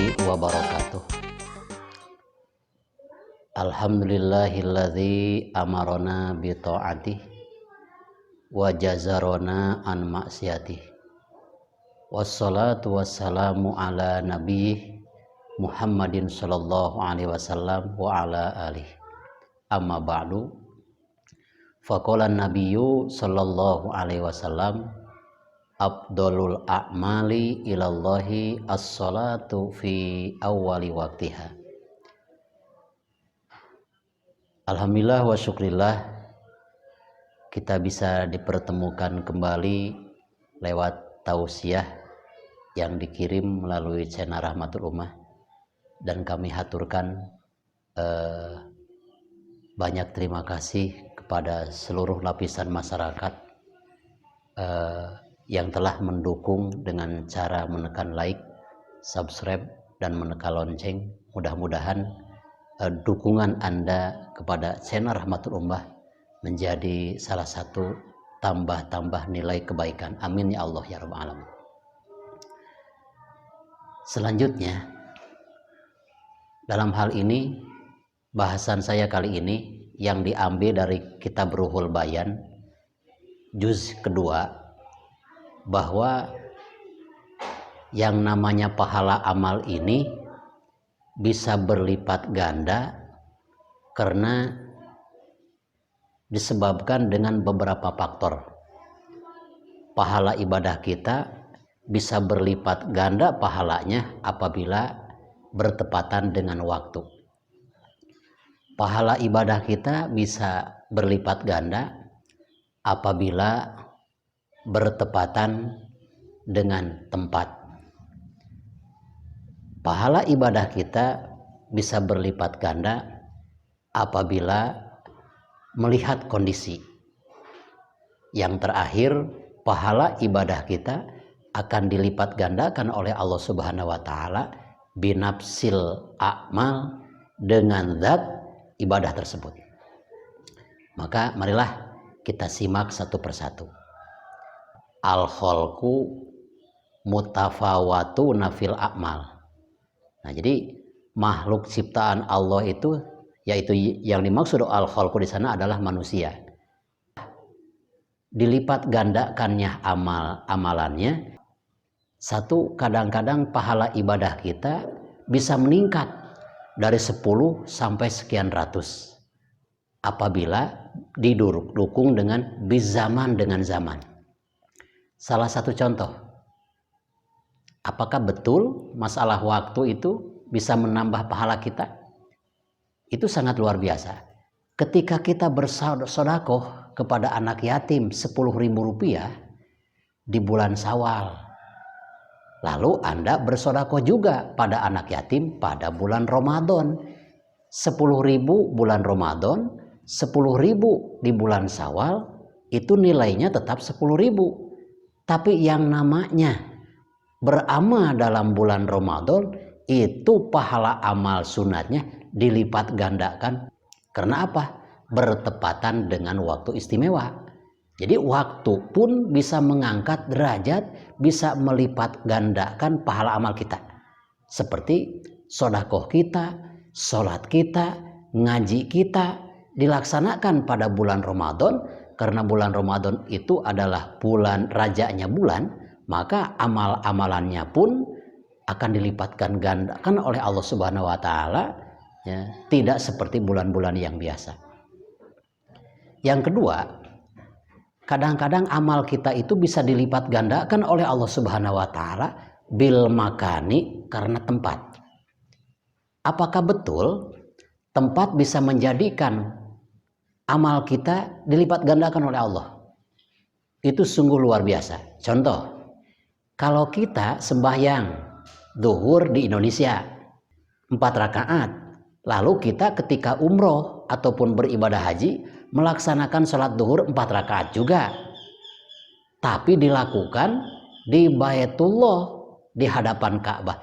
warahmatullahi wabarakatuh. Alhamdulillahilladzi amarona bi ta'atih wa jazarona an maksiatih. Wassalatu wassalamu ala nabiyyih Muhammadin sallallahu alaihi wasallam wa ala alihi. Amma ba'du. Faqala nabiyyu sallallahu alaihi wasallam afdhalul a'mali ilallahi as-salatu fi awwali waqtiha. Alhamdulillah wa syukrillah, kita bisa dipertemukan kembali lewat tausiah yang dikirim melalui channel Rahmatul Ummah, dan kami haturkan banyak terima kasih kepada seluruh lapisan masyarakat yang telah mendukung dengan cara menekan like, subscribe, dan menekan lonceng. Mudah-mudahan dukungan Anda kepada channel Rahmatul Ummah menjadi salah satu tambah nilai kebaikan. Amin ya Allah ya Rabbal Alamin. Selanjutnya, dalam hal ini bahasan saya kali ini yang diambil dari kitab Ruhul Bayan juz kedua, bahwa yang namanya pahala amal ini bisa berlipat ganda karena disebabkan dengan beberapa faktor. Pahala ibadah kita bisa berlipat ganda pahalanya apabila bertepatan dengan waktu. Pahala ibadah kita bisa berlipat ganda apabila bertepatan dengan tempat. Pahala ibadah kita bisa berlipat ganda apabila melihat kondisi. Yang terakhir, pahala ibadah kita akan dilipat gandakan oleh Allah Subhanahu wa taala binafsil a'mal, dengan zat ibadah tersebut. Maka marilah kita simak satu persatu. Al-khalqu mutafawatuna fil a'mal. Nah, jadi makhluk ciptaan Allah itu, yaitu yang dimaksud al-khalqu di sana adalah manusia. Dilipat gandakannya amalannya. Satu, kadang-kadang pahala ibadah kita bisa meningkat dari 10 sampai sekian ratus apabila didukung dengan bizaman, dengan zaman. Salah satu contoh, apakah betul masalah waktu itu bisa menambah pahala kita? Itu sangat luar biasa. Ketika kita bersedekah kepada anak yatim 10.000 rupiah di bulan Syawal, lalu Anda bersedekah juga pada anak yatim pada bulan Ramadan, 10.000 bulan Ramadan, 10.000 di bulan Syawal, itu nilainya tetap 10.000. Tapi yang namanya beramal dalam bulan Ramadan, itu pahala amal sunatnya dilipat gandakan. Karena apa? Bertepatan dengan waktu istimewa. Jadi waktu pun bisa mengangkat derajat, bisa melipat gandakan pahala amal kita. Seperti sedekah kita, sholat kita, ngaji kita dilaksanakan pada bulan Ramadan. Karena bulan Ramadan itu adalah bulan rajanya bulan, maka amal-amalannya pun akan dilipatkan gandakan oleh Allah Subhanahu wa taala, ya, tidak seperti bulan-bulan yang biasa. Yang kedua, kadang-kadang amal kita itu bisa dilipat gandakan oleh Allah Subhanahu wa taala bil makani, karena tempat. Apakah betul tempat bisa menjadikan amal kita dilipat gandakan oleh Allah? Itu sungguh luar biasa. Contoh, kalau kita sembahyang zuhur di Indonesia 4 rakaat, lalu kita ketika umroh ataupun beribadah haji melaksanakan sholat zuhur 4 rakaat juga, tapi dilakukan di Baitullah, di hadapan Ka'bah.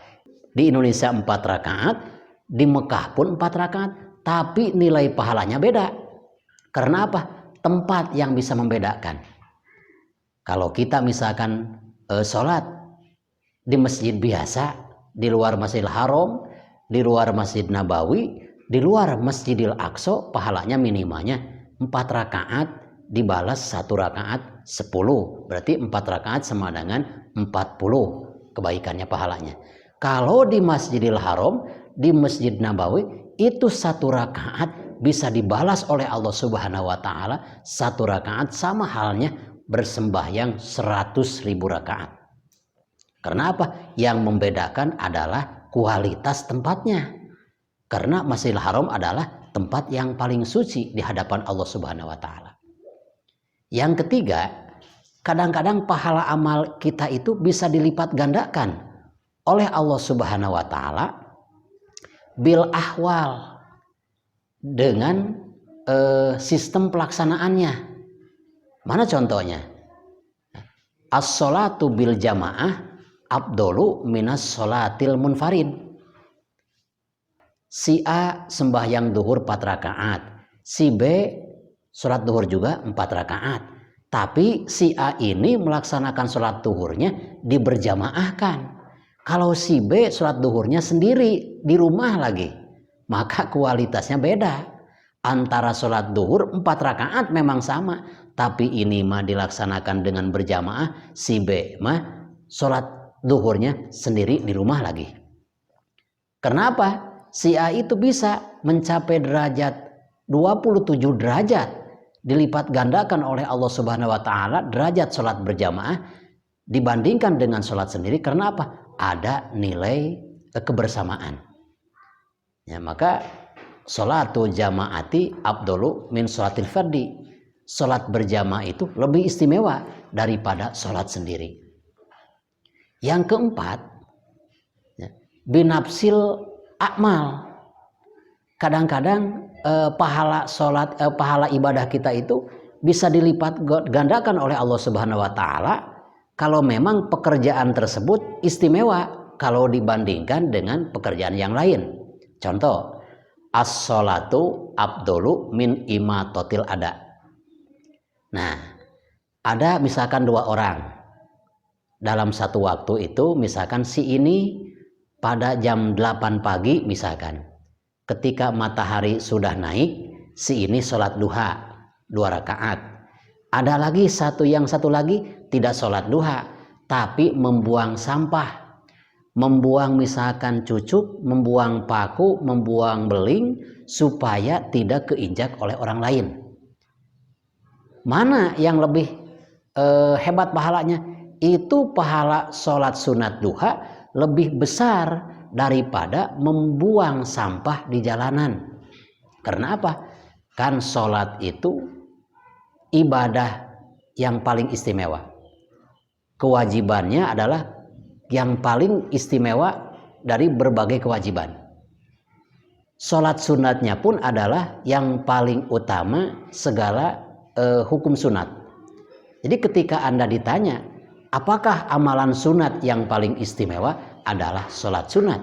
Di Indonesia 4 rakaat, di Mekah pun 4 rakaat, tapi nilai pahalanya beda. Karena apa? Tempat yang bisa membedakan. Kalau kita misalkan sholat di masjid biasa, di luar Masjidil Haram, di luar Masjid Nabawi, di luar Masjidil Aqsa, pahalanya minimalnya 4 rakaat dibalas 1 rakaat 10. Berarti 4 rakaat sama dengan 40 kebaikannya pahalanya. Kalau di Masjidil Haram, di Masjid Nabawi, itu 1 rakaat bisa dibalas oleh Allah Subhanahu wa taala 1 rakaat sama halnya bersembahyang 100.000 rakaat. Karena apa? Yang membedakan adalah kualitas tempatnya. Karena Masjidil Haram adalah tempat yang paling suci di hadapan Allah Subhanahu wa taala. Yang ketiga, kadang-kadang pahala amal kita itu bisa dilipat gandakan oleh Allah Subhanahu wa taala bil ahwal, dengan sistem pelaksanaannya. Mana contohnya? As-sholatu bil jamaah afdolu minas sholatil munfarid. Si A sembahyang duhur 4 rakaat, si B sholat duhur juga 4 rakaat. Tapi si A ini melaksanakan sholat duhurnya diberjamaahkan. Kalau si B sholat duhurnya sendiri di rumah lagi, maka kualitasnya beda. Antara sholat duhur 4 rakaat memang sama, tapi ini mah dilaksanakan dengan berjamaah, si B mah sholat duhurnya sendiri di rumah lagi. Kenapa? Si A itu bisa mencapai derajat 27 derajat dilipat gandakan oleh Allah Subhanahu wa taala derajat sholat berjamaah dibandingkan dengan sholat sendiri. Karena apa? Ada nilai kebersamaan. Ya, maka sholatul jamaati afdolu min sholatil fardi. Sholat berjamaah itu lebih istimewa daripada sholat sendiri. Yang keempat, ya, binafsil akmal. Kadang-kadang pahala ibadah kita itu bisa dilipat gandakan oleh Allah Subhanahu wa taala kalau memang pekerjaan tersebut istimewa kalau dibandingkan dengan pekerjaan yang lain. Contoh, as-sholatu afdolu min imatotil ada. Nah, ada misalkan 2 orang dalam satu waktu itu, misalkan si ini pada jam 8 pagi misalkan, ketika matahari sudah naik, si ini sholat duha 2 rakaat. Ada lagi yang satu lagi tidak sholat duha, tapi membuang sampah, membuang misalkan cucuk, membuang paku, membuang beling supaya tidak keinjak oleh orang lain. Mana yang lebih hebat pahalanya? Itu pahala sholat sunat duha lebih besar daripada membuang sampah di jalanan. Karena apa? Kan sholat itu ibadah yang paling istimewa. Kewajibannya adalah yang paling istimewa dari berbagai kewajiban. Sholat sunatnya pun adalah yang paling utama segala hukum sunat. Jadi ketika Anda ditanya, apakah amalan sunat yang paling istimewa? Adalah sholat sunat.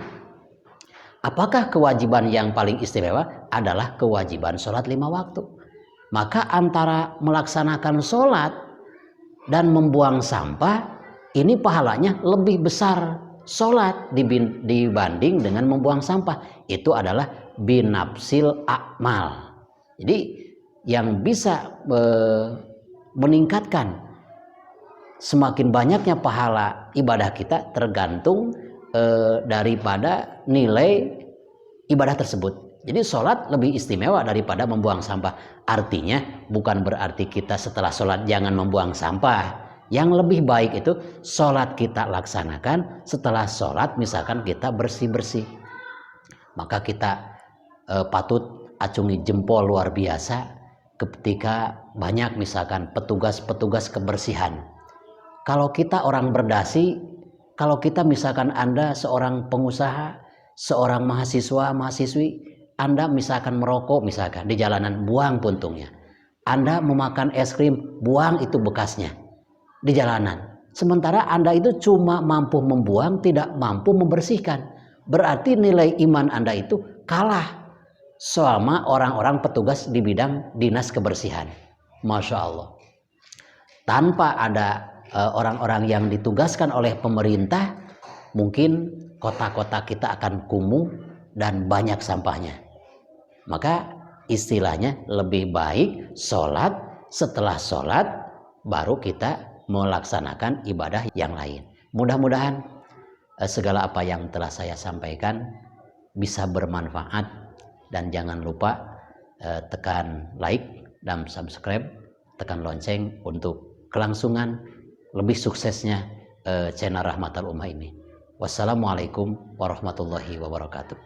Apakah kewajiban yang paling istimewa? Adalah kewajiban sholat 5 waktu. Maka antara melaksanakan sholat dan membuang sampah, ini pahalanya lebih besar sholat dibanding dengan membuang sampah. Itu adalah binafsil akmal. Jadi yang bisa meningkatkan semakin banyaknya pahala ibadah kita tergantung daripada nilai ibadah tersebut. Jadi sholat lebih istimewa daripada membuang sampah. Artinya bukan berarti kita setelah sholat jangan membuang sampah. Yang lebih baik itu sholat kita laksanakan, setelah sholat misalkan kita bersih-bersih. Maka kita patut acungi jempol luar biasa ketika banyak misalkan petugas-petugas kebersihan. Kalau kita orang berdasi, kalau kita misalkan Anda seorang pengusaha, seorang mahasiswa, mahasiswi, Anda misalkan merokok misalkan di jalanan, buang puntungnya. Anda memakan es krim, buang itu bekasnya di jalanan. Sementara Anda itu cuma mampu membuang, tidak mampu membersihkan. Berarti nilai iman Anda itu kalah sama orang-orang petugas di bidang dinas kebersihan. Masya Allah. Tanpa ada orang-orang yang ditugaskan oleh pemerintah, mungkin kota-kota kita akan kumuh dan banyak sampahnya. Maka istilahnya lebih baik sholat, setelah sholat baru kita melaksanakan ibadah yang lain. Mudah-mudahan segala apa yang telah saya sampaikan bisa bermanfaat, dan jangan lupa tekan like dan subscribe, tekan lonceng untuk kelangsungan lebih suksesnya channel Rahmatal Ummah ini. Wassalamualaikum warahmatullahi wabarakatuh.